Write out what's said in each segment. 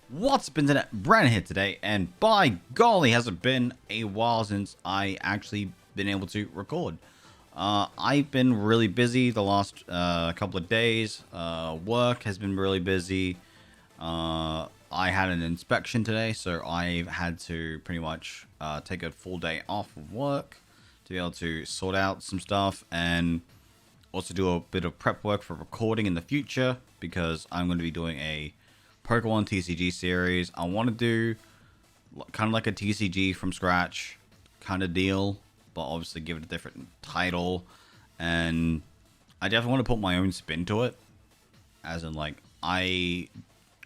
What's up, internet? Brandon here today, and by golly, has it been a while since I actually been able to record. I've been really busy the last couple of days. Work has been really busy. I had an inspection today, so I've had to pretty much take a full day off of work to be able to sort out some stuff and also do a bit of prep work for recording in the future, because I'm going to be doing a Pokémon TCG series. I want to do kind of like a TCG from scratch kind of deal, but obviously give it a different title. And I definitely want to put my own spin to it, as in like I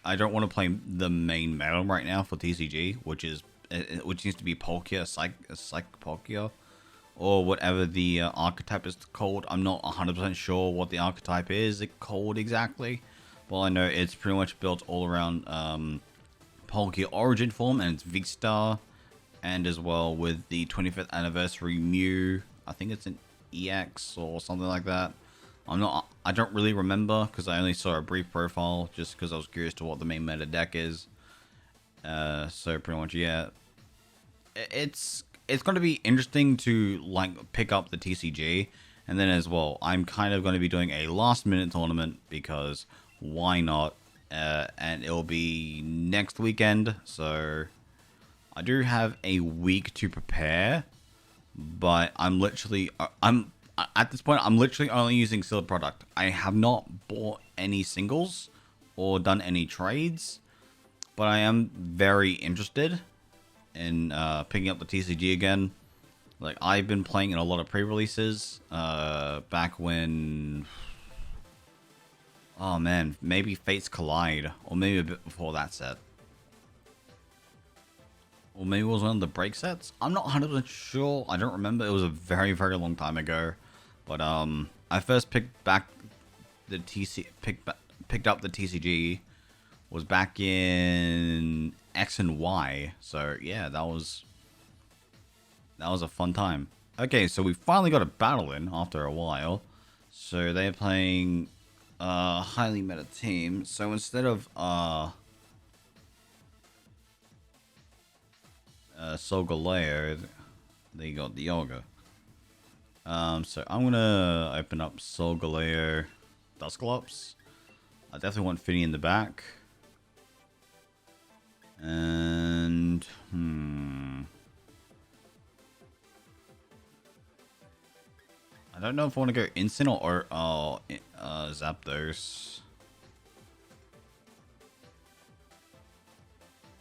don't want to play the main meta right now for TCG, which needs to be Palkia, Psych Palkia, or whatever the archetype is called. I'm not 100% sure what the archetype is called exactly. Well, I know it's pretty much built all around Palkia Origin form and its V-Star, and as well with the 25th anniversary Mew. I think it's an EX or something like that. I don't really remember, because I only saw a brief profile just because I was curious to what the main meta deck is. So pretty much, yeah, it's going to be interesting to like pick up the TCG, and then as well, I'm kind of going to be doing a last minute tournament because why not? And it'll be next weekend, so I do have a week to prepare, but I'm at this point I'm literally only using sealed product. I have not bought any singles or done any trades, but I am very interested in picking up the TCG again. Like, I've been playing in a lot of pre-releases back when, oh man, maybe Fates Collide, or maybe a bit before that set. Or maybe it was one of the break sets? I'm not 100% sure. I don't remember. It was a very, very long time ago. But I first picked up the TCG was back in X and Y. So yeah, that was a fun time. Okay, so we finally got a battle in after a while. So they're playing highly meta team. So instead of Solgaleo, they got the Dialga. So I'm gonna open up Solgaleo Dusclops. I definitely want Finny in the back. And I don't know if I want to go Instant or Zapdos.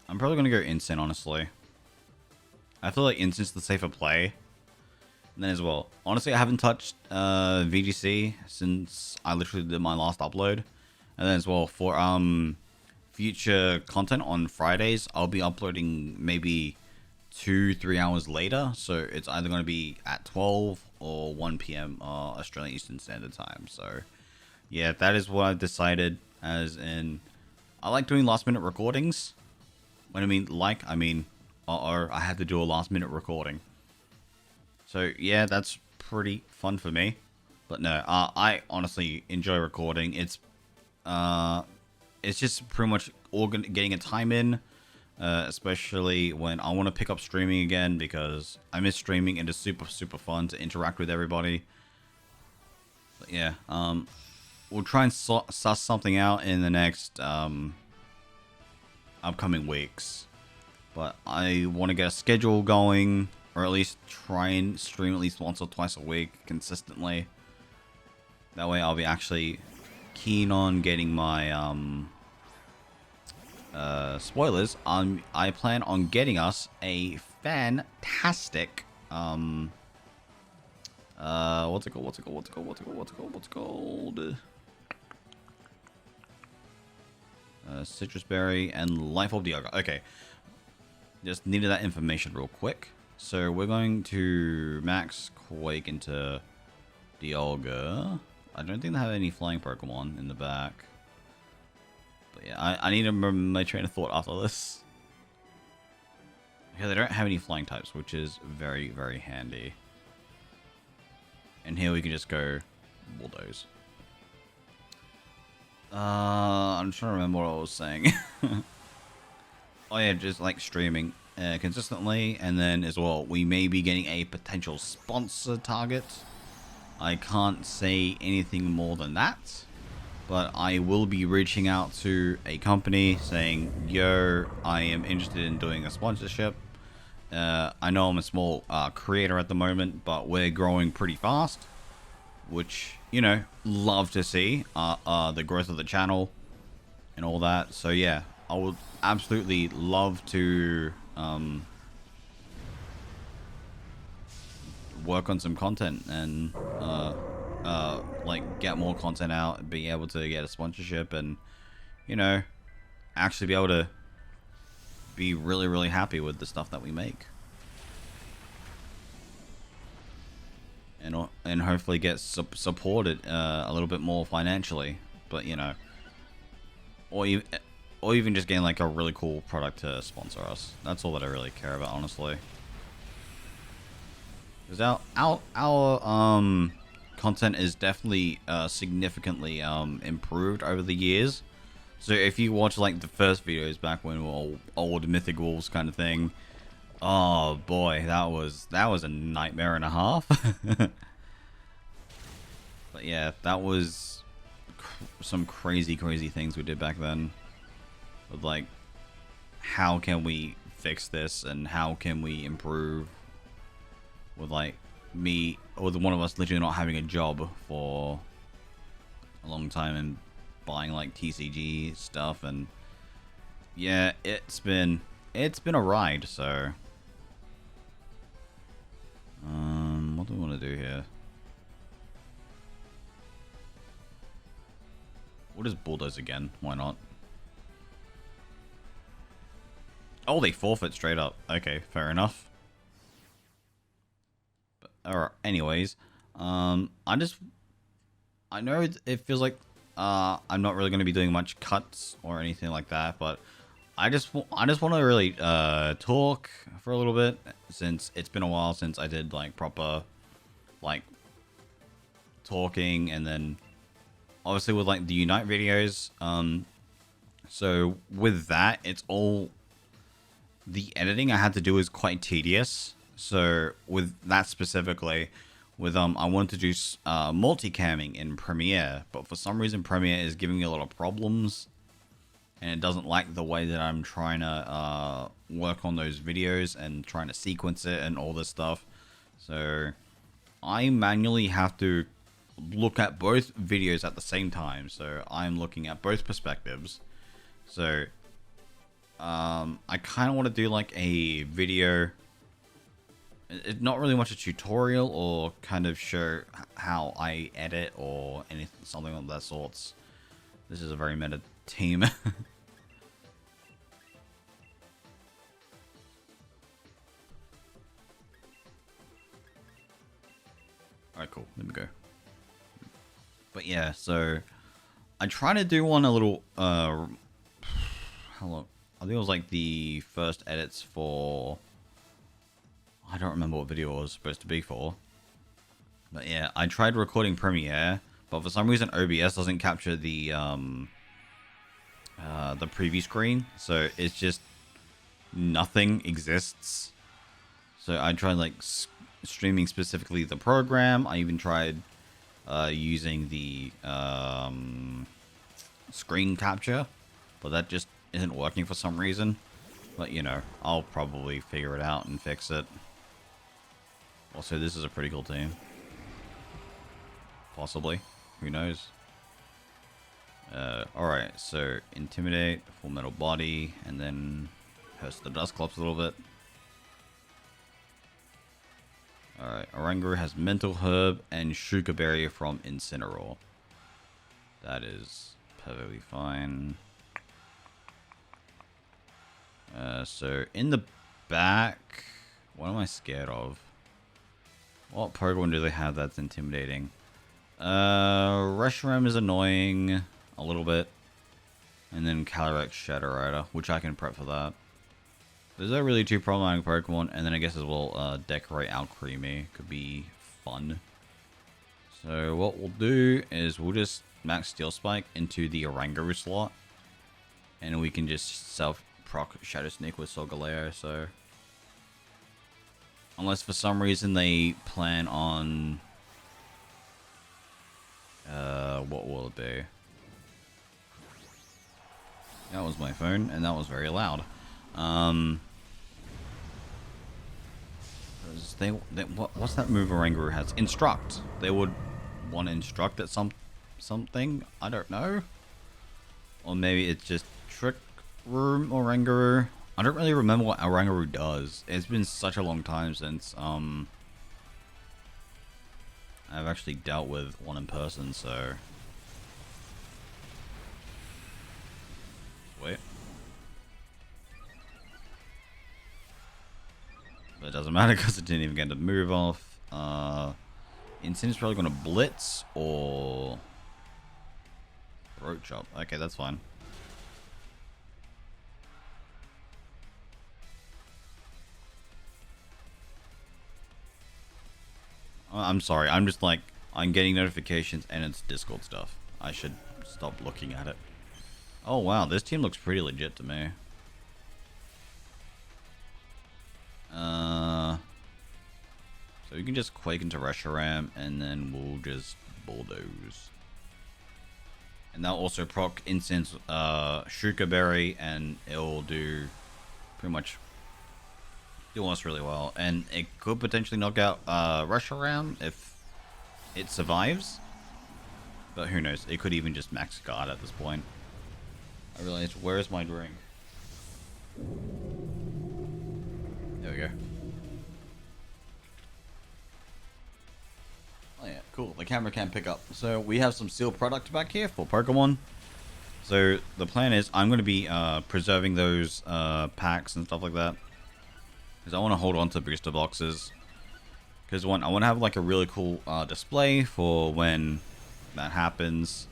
I'm probably gonna go Instant, honestly. I feel like Instant's the safer play. And then as well, honestly, I haven't touched VGC since I literally did my last upload. And then as well, for future content on Fridays, I'll be uploading maybe 2-3 hours later. So it's either going to be at 12 or 1 p.m. Australian Eastern Standard Time. So yeah, that is what I've decided. As in, I like doing last minute recordings. When I mean like, I mean, I had to do a last minute recording. So yeah, that's pretty fun for me. But no, I honestly enjoy recording. It's just pretty much getting a time in, especially when I want to pick up streaming again, because I miss streaming and it's super, super fun to interact with everybody. But yeah, we'll try and suss something out in the next upcoming weeks. But I want to get a schedule going, or at least try and stream at least once or twice a week consistently. That way I'll be actually keen on getting my spoilers. I plan on getting us a fantastic what's it called? Citrus Berry and Life of Dialga. Okay. Just needed that information real quick. So we're going to max Quake into Dialga. I don't think they have any flying Pokemon in the back. But yeah, I need to remember my train of thought after this. Okay, they don't have any flying types, which is very, very handy. And here we can just go Bulldoze. I'm trying to remember what I was saying. Oh yeah, just like streaming consistently, and then as well, we may be getting a potential sponsor target. I can't say anything more than that, but I will be reaching out to a company saying, yo, I am interested in doing a sponsorship. I know I'm a small creator at the moment, but we're growing pretty fast, which, you know, love to see the growth of the channel and all that. So yeah, I would absolutely love to work on some content and like get more content out and be able to get a sponsorship and, you know, actually be able to be really, really happy with the stuff that we make. And hopefully get supported a little bit more financially, but you know, or even just getting like a really cool product to sponsor us. That's all that I really care about, honestly. Because our content is definitely significantly improved over the years. So if you watch like the first videos back when we were old Mythic Wolves kind of thing, oh boy, that was a nightmare and a half. But yeah, that was some crazy things we did back then. With like, how can we fix this and how can we improve? With like me or the one of us literally not having a job for a long time and buying like TCG stuff, and yeah, it's been a ride. So what do we want to do here? We'll just bulldoze again, why not? Oh, they forfeit straight up. Okay, fair enough. But, alright, anyways, I know it feels like I'm not really going to be doing much cuts or anything like that, but I just want to really talk for a little bit, since it's been a while since I did like proper like talking, and then obviously with like the Unite videos, so with that, it's all the editing I had to do is quite tedious. So with that specifically, with I wanted to do multicamming in Premiere, but for some reason Premiere is giving me a lot of problems, and it doesn't like the way that I'm trying to work on those videos and trying to sequence it and all this stuff. So I manually have to look at both videos at the same time, so I'm looking at both perspectives. So I kind of want to do like a video, it's not really much a tutorial, or kind of show how I edit or anything, something of that sorts. This is a very meta team. Alright, cool, let me go. But yeah, so I tried to do one a little how long? I think it was like the first edits for, I don't remember what video it was supposed to be for. But yeah, I tried recording Premiere, but for some reason OBS doesn't capture the preview screen, so it's just nothing exists. So I tried like streaming specifically the program. I even tried using the screen capture, but that just isn't working for some reason. But you know, I'll probably figure it out and fix it. Also, this is a pretty cool team. Possibly. Who knows? Alright, so Intimidate, Full Metal Body, and then Curse the Dustclops a little bit. Alright, Oranguru has Mental Herb and Shuka Berry from Incineroar. That is perfectly fine. So in the back, what am I scared of? What Pokemon do they have that's intimidating? Reshiram is annoying a little bit. And then Calyrex Shadow Rider, which I can prep for that. There's not really two problematic Pokemon, and then I guess as well, Decorate Alcremie could be fun. So what we'll do is we'll just max Steel Spike into the Oranguru slot, and we can just proc Shadow Sneak with Solgaleo, so... Unless for some reason they plan on... what will it be? That was my phone, and that was very loud. What's that move Oranguru has? Instruct. They would want to instruct at something. I don't know. Or maybe it's just Trick Room Oranguru. I don't really remember what Oranguru does. It's been such a long time since I've actually dealt with one in person, so... Wait. But it doesn't matter because it didn't even get to move off. Incendi's probably going to blitz or... Throat chop. Okay, that's fine. I'm sorry, I'm just like... I'm getting notifications and it's Discord stuff. I should stop looking at it. Oh wow, this team looks pretty legit to me. So we can just Quake into Reshiram and then we'll just bulldoze. And that'll also proc Incense, Shuka Berry, and it'll do pretty much do us really well. And it could potentially knock out Reshiram if it survives. But who knows, it could even just max guard at this point. I realized, where is my drink? There we go. Oh yeah, cool. The camera can pick up. So we have some sealed product back here for Pokemon. So the plan is I'm going to be preserving those packs and stuff like that. Because I want to hold on to booster boxes. Because I want to have like a really cool display for when that happens.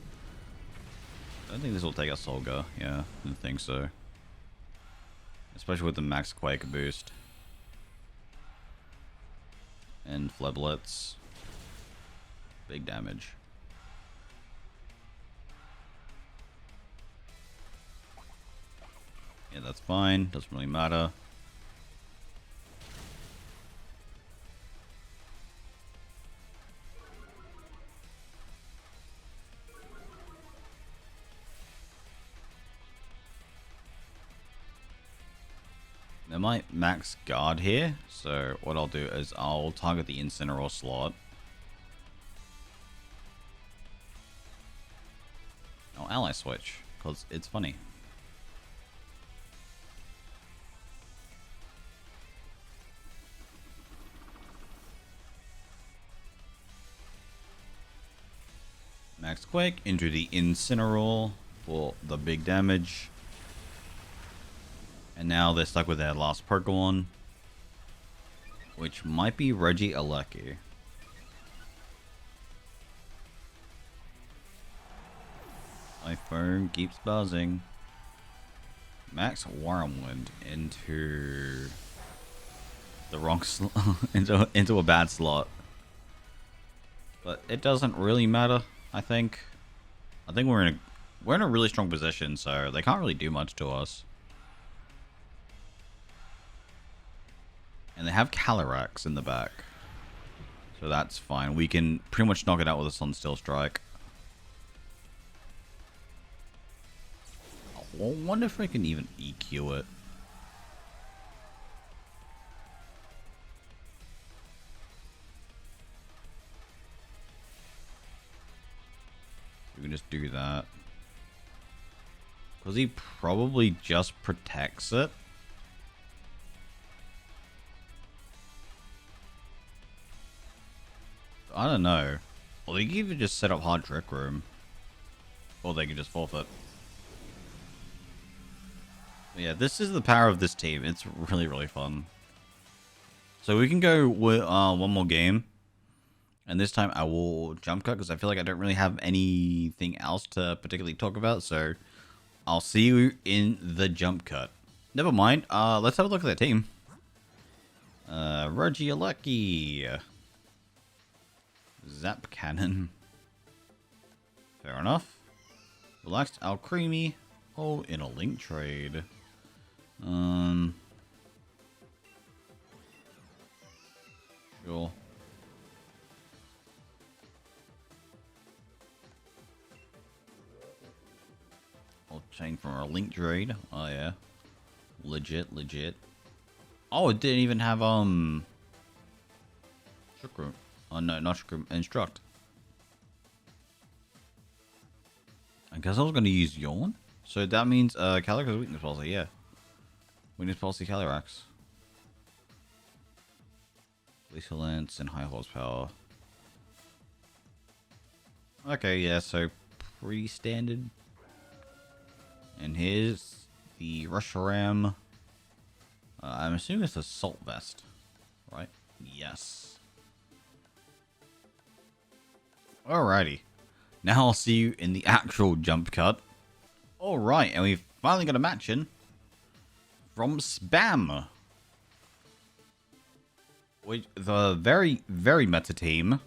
I don't think this will take us Solga. Yeah, I didn't think so. Especially with the max Quake boost. And Fleblets. Big damage. Yeah, that's fine. Doesn't really matter. They might max guard here, so what I'll do is I'll target the Incineroar slot. I'll ally switch, because it's funny. Max Quake into the Incineroar for the big damage. And now they're stuck with their last Pokemon, which might be Regieleki. My phone keeps buzzing. Max Wormwood into the wrong slot, into a bad slot. But it doesn't really matter. I think we're in a really strong position, so they can't really do much to us. And they have Calyrex in the back. So that's fine. We can pretty much knock it out with a Sunsteel Strike. I wonder if I can even EQ it. We can just do that. Because he probably just protects it. I don't know. Well, they can even just set up hard Trick Room. Or they can just forfeit. But yeah, this is the power of this team. It's really, really fun. So we can go with one more game. And this time I will jump cut because I feel like I don't really have anything else to particularly talk about. So I'll see you in the jump cut. Never mind. Let's have a look at that team. Regieleki. Zap Cannon. Fair enough. Relaxed Alcremie. Oh, in a link trade. Saying from a link trade. Oh yeah. Legit, legit. Oh, it didn't even have Shukru. Oh no, not Shukru. Instruct. I guess I was gonna use Yawn. So that means Calyrax's weakness policy, yeah. Weakness policy Calyrax. Lance and high horsepower. Okay, yeah, so pretty standard. And here's the Rusharam. I'm assuming it's a Salt Vest, right? Yes. Alrighty. Now I'll see you in the actual jump cut. Alright, and we've finally got a match in. From Spam. Which, the very, very meta team.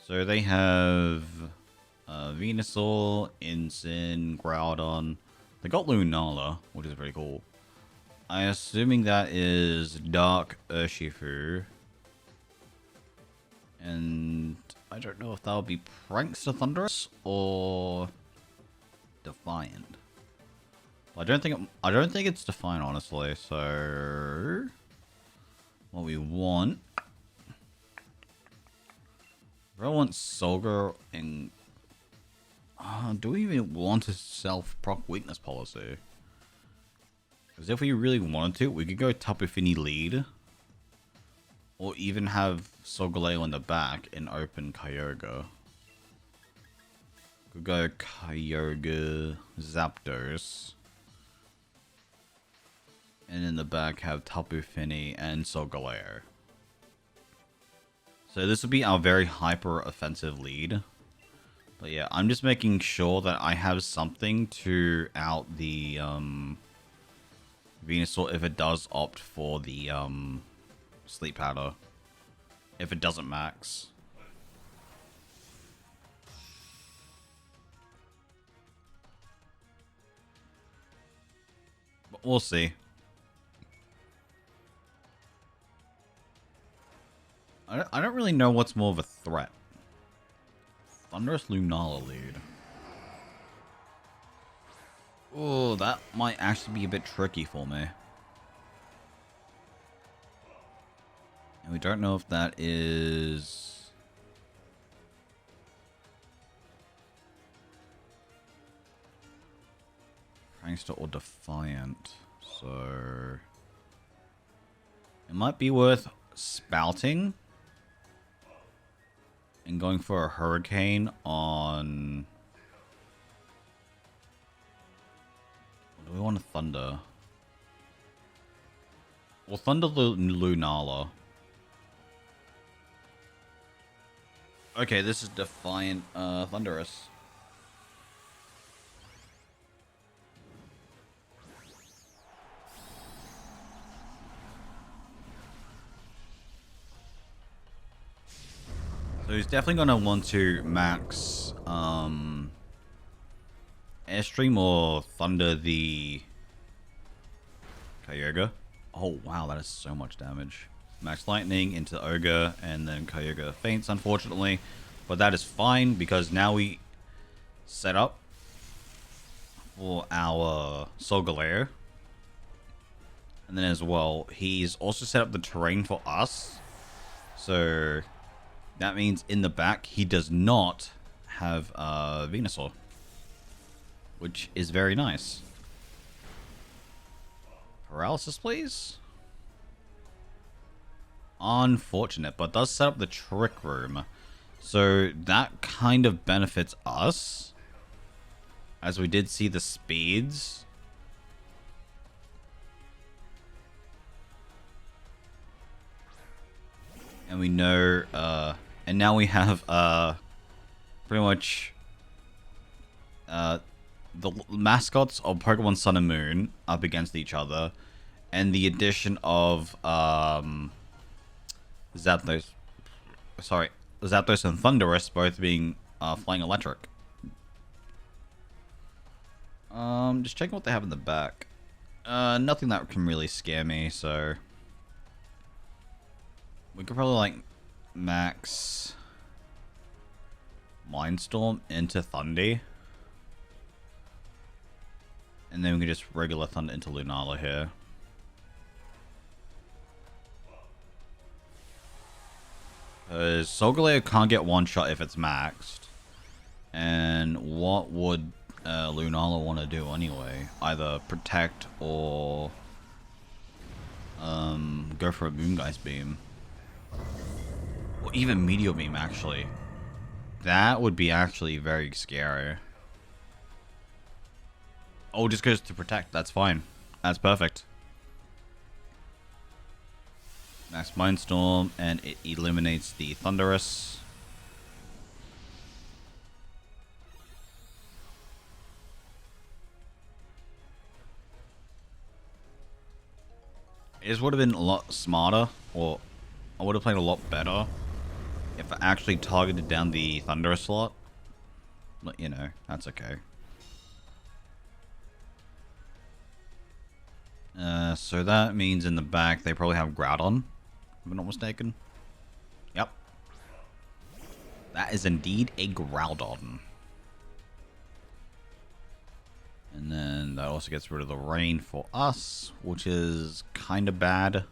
So they have Venusaur, Incin, Groudon. They got Lunala, which is pretty cool. I'm assuming that is Dark Urshifu. And I don't know if that would be Prankster Thunderous or Defiant. I don't think it's Defiant, honestly. So what we want, I want Solgar and do we even want a self-proc weakness policy? Because if we really wanted to, we could go Tapu Fini lead. Or even have Solgaleo in the back and open Kyogre. Could go Kyogre, Zapdos. And in the back have Tapu Fini and Solgaleo. So this would be our very hyper offensive lead. But yeah, I'm just making sure that I have something to out the Venusaur if it does opt for the Sleep Powder. If it doesn't max. But we'll see. I don't really know what's more of a threat. Thunderous Lunala lead. Oh, that might actually be a bit tricky for me. And we don't know if that is Prankster or Defiant. So it might be worth spouting and going for a Hurricane on... Do we want to Thunder? We'll Thunder Lunala. Okay, this is Defiant Thunderous. So he's definitely going to want to max Airstream or Thunder the Kyogre. Oh wow, that is so much damage. Max Lightning into Ogre, and then Kyogre faints, unfortunately. But that is fine, because now we set up for our Solgaleo. And then as well, he's also set up the terrain for us. So that means in the back, he does not have Venusaur. Which is very nice. Paralysis, please? Unfortunate, but does set up the Trick Room. So that kind of benefits us. As we did see the speeds. And we know, and now we have, pretty much, the mascots of Pokemon Sun and Moon up against each other. And the addition of, Zapdos and Thunderous both being, Flying Electric. Just checking what they have in the back. Nothing that can really scare me, so... We could probably, like, max Mindstorm into Thundy. And then we can just regular Thunder into Lunala here. Because Solgaleo can't get one shot if it's maxed. And what would Lunala want to do anyway? Either protect or go for a Moongeist Beam. Or even Meteor Beam, actually. That would be actually very scary. Oh, just goes to protect. That's fine. That's perfect. Max Mindstorm, and it eliminates the Thunderous. It just would have been a lot smarter, or I would have played a lot better if I actually targeted down the Thunderous slot. But, you know, that's okay. So that means in the back they probably have Groudon, if I'm not mistaken. Yep. That is indeed a Groudon. And then that also gets rid of the rain for us, which is kind of bad.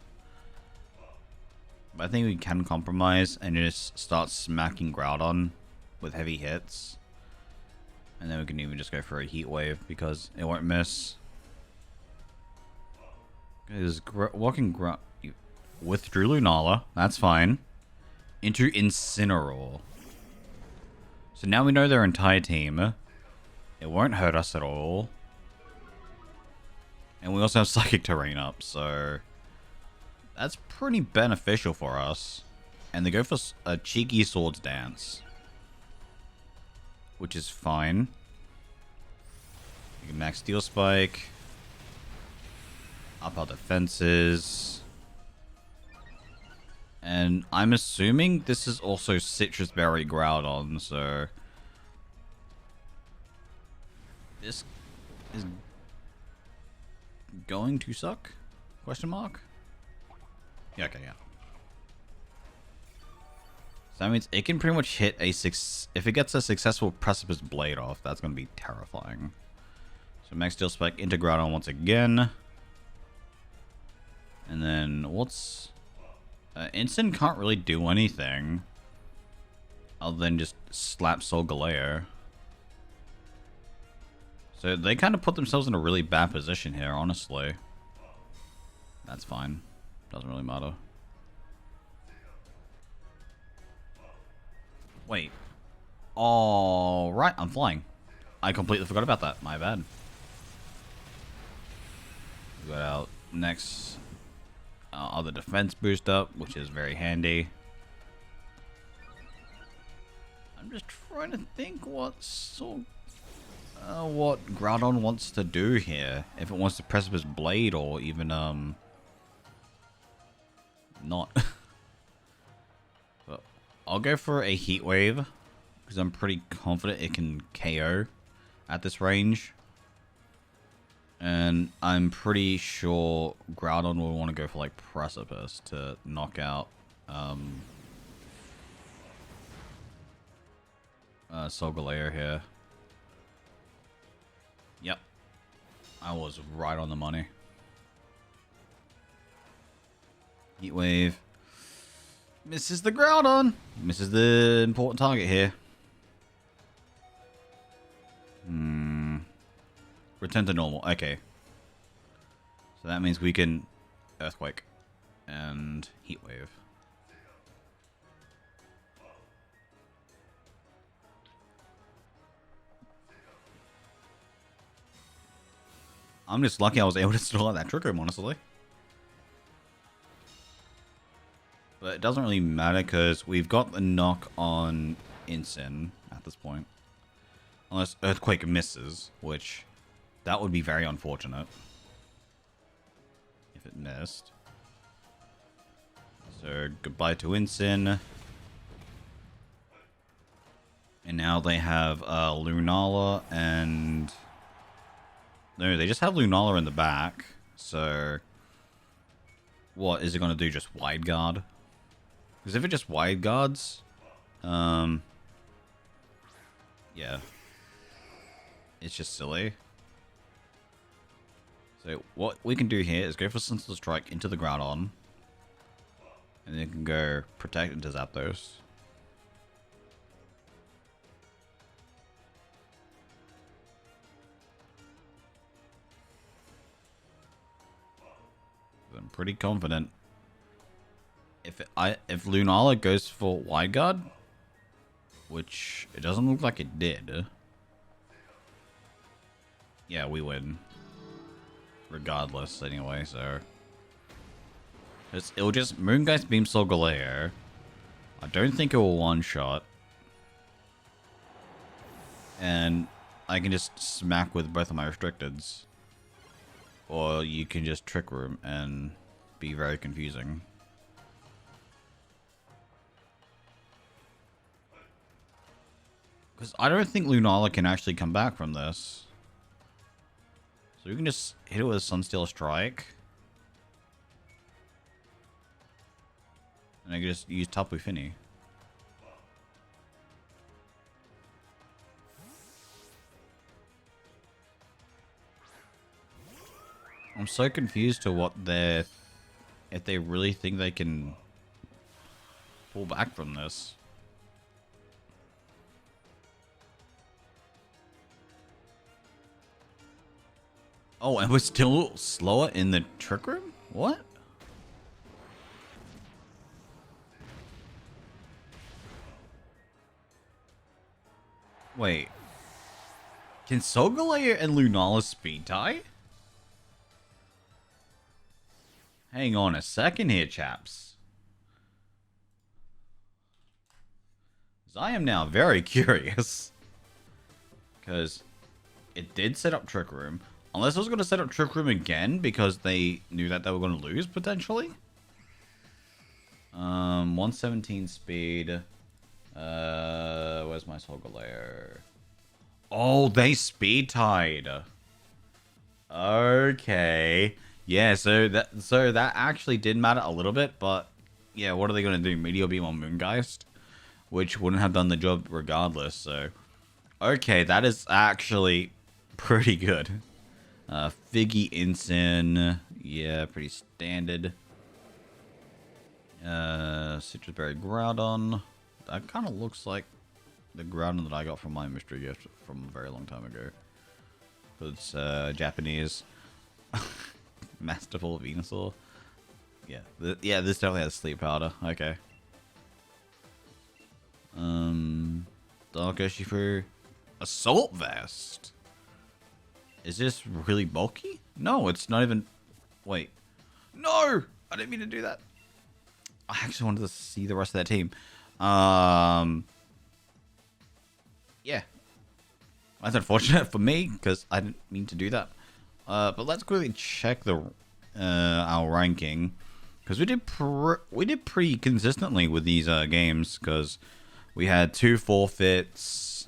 But I think we can compromise and just start smacking Groudon with heavy hits. And then we can even just go for a Heat Wave because it won't miss. Is walking withdrew Lunala, that's fine, into Incineroar. So now we know their entire team. It won't hurt us at all. And we also have Psychic Terrain up, so that's pretty beneficial for us. And they go for a cheeky Swords Dance, which is fine. We can max Steel Spike. Up our defenses. And I'm assuming this is also Citrus Berry Groudon, so this is going to suck? Question mark? Yeah, okay, yeah. So that means it can pretty much hit a if it gets a successful Precipice Blade off, that's going to be terrifying. So Max Steel Spike into Groudon once again. And then what's... Instant can't really do anything other than just slap Solgaleo. So they kind of put themselves in a really bad position here, honestly. That's fine. Doesn't really matter. Wait. All right, I'm flying. I completely forgot about that. My bad. We got our next other defense boost up, which is very handy. I'm just trying to think what Groudon wants to do here. If it wants to Precipice Blade or even not. But I'll go for a Heat Wave because I'm pretty confident it can KO at this range. And I'm pretty sure Groudon will want to go for like Precipice to knock out Solgaleo here. Yep. I was right on the money. Heat Wave. Misses the Groudon. Misses the important target here. Return to normal. Okay. So that means we can Earthquake and Heat Wave. I'm just lucky I was able to still out that Trick Room, honestly. But it doesn't really matter because we've got the knock on Incin at this point. Unless Earthquake misses, which that would be very unfortunate if it missed. So goodbye to Incin. And now they have Lunala and... No, they just have Lunala in the back. So what is it going to do? Just Wide Guard? Because if it just Wide Guards... yeah. It's just silly. So what we can do here is go for Senseless Strike into the Groudon. And then you can go Protect into Zapdos. I'm pretty confident. If Lunala goes for Wide Guard, which it doesn't look like it did. Yeah, we win. Regardless, anyway, so... It'll just Moongeist Beam Solgaleo. I don't think it will one-shot. And I can just smack with both of my restricteds. Or you can just Trick Room and be very confusing. Because I don't think Lunala can actually come back from this. So we can just hit it with a Sunsteel Strike. And I can just use Tapu Fini. I'm so confused to what they're... If they really think they can pull back from this. Oh, and we're still slower in the Trick Room? What? Wait. Can Solgaleo and Lunala speed tie? Hang on a second here, chaps. I am now very curious. Because it did set up Trick Room. Unless I was going to set up Trick Room again because they knew that they were going to lose, potentially. 117 speed. Where's my Solgaleo? Oh, they speed tied. Okay. Yeah, so that actually did matter a little bit, but yeah, what are they going to do? Meteor Beam on Moongeist? Which wouldn't have done the job regardless, so... Okay, that is actually pretty good. Figgy Ensign. Yeah, pretty standard. Citrus Berry Groudon. That kind of looks like the Groudon that I got from my mystery gift from a very long time ago. It's Japanese. Masterful Venusaur. Yeah, yeah, this definitely has Sleep Powder. Okay. Dark Urshifu. Assault Vest. Is this really bulky? No, it's not even... Wait. No! I didn't mean to do that. I actually wanted to see the rest of that team. Yeah. That's unfortunate for me, because I didn't mean to do that. But let's quickly check the our ranking. Because we did pretty consistently with these games, because we had 2 forfeits.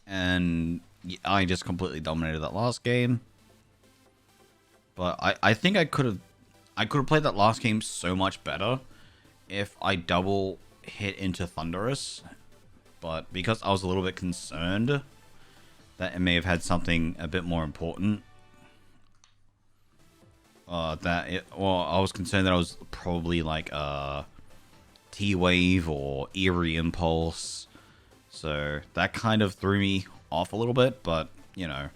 And... I just completely dominated that last game. But I think I could have played that last game so much better if I double hit into Thundurus. But because I was a little bit concerned that it may have had something a bit more important. Well, I was concerned that I was probably like T-Wave or Eerie Impulse. So that kind of threw me off a little bit, but you know,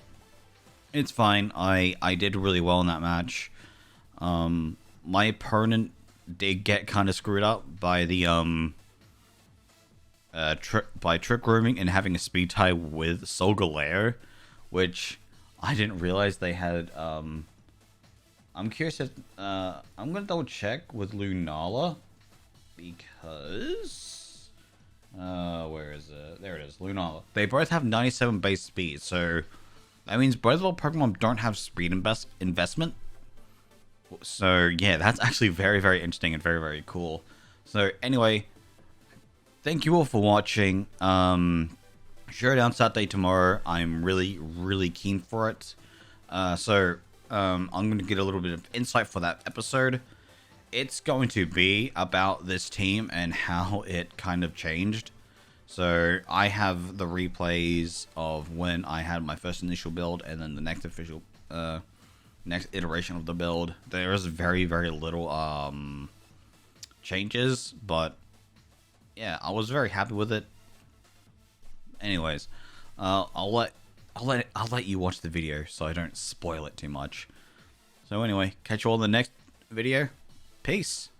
it's fine. I did really well in that match. My opponent did get kind of screwed up by the Trick Rooming and having a speed tie with Solgaleo, which I didn't realize they had. I'm curious if I'm gonna double check with Lunala because. Where is it? There it is, Lunala. They both have 97 base speed, so that means both of our Pokemon don't have speed investment. So yeah, that's actually very, very interesting and very, very cool. So anyway, thank you all for watching. Showdown Saturday tomorrow. I'm really, really keen for it. I'm going to get a little bit of insight for that episode. It's going to be about this team and how it kind of changed. So I have the replays of when I had my first initial build and then the next official next iteration of the build. There is very, very little changes, but yeah, I was very happy with it. Anyways, I'll let you watch the video so I don't spoil it too much. So anyway, catch you all in the next video. Peace.